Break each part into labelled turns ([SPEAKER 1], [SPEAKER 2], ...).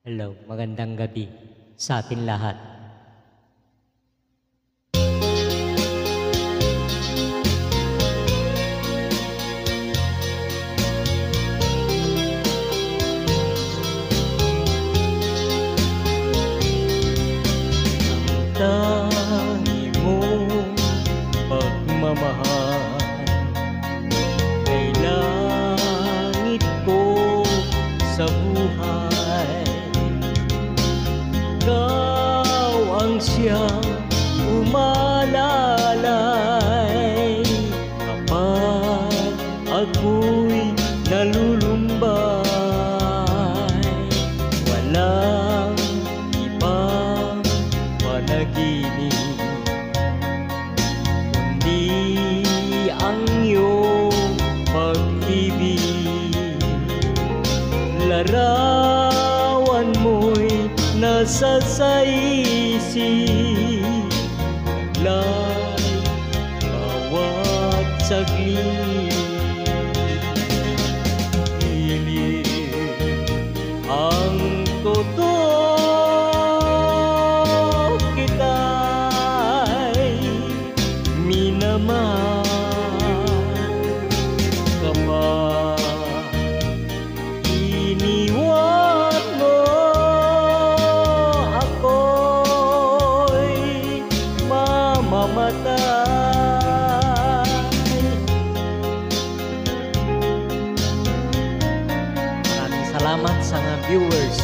[SPEAKER 1] Hello, magandang gabi sa atin lahat. Ang tangi mong pagmamahal ay langit ko sa buhay. Ikaw ang siyang umalalay kapag ako'y nalulumbay. Walang ibang panaginip kundi ang iyong pag-ibig. Larawan mo'y nasa saisip, taglay bawat saglit. Pilit ang totoo, kita'y minamahal kapag iniwan mo ako'y mamamatay. Maraming salamat sa mga viewers,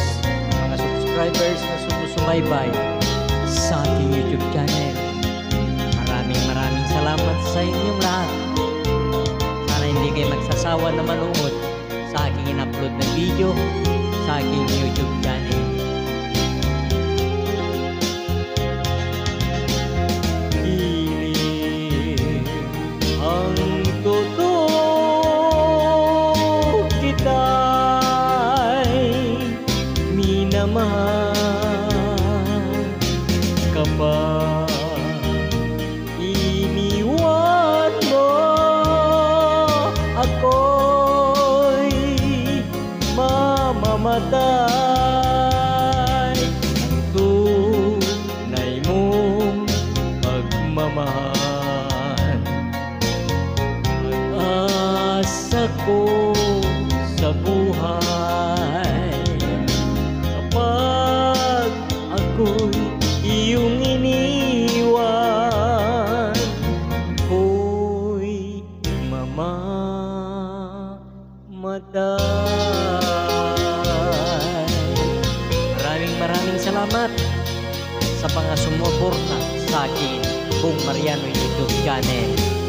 [SPEAKER 1] mga subscribers na sumusubaybay sa aking YouTube channel. Maraming salamat sa inyong lahat. Sana hindi kayo magsasawa na manood sa aking in-upload na video sa aking YouTube channel. Pilit ang totoo, kita'y minamahal kapag iniwan mo ako'y mamamatay. Ang tunay mong pagmamahal, pag-asa ko sa buhay. Kapag ako'y iyong iniwan, ako'y mamamatay. Maraming salamat sa mga sumuporta sa akin Bong Mariano YouTube channel.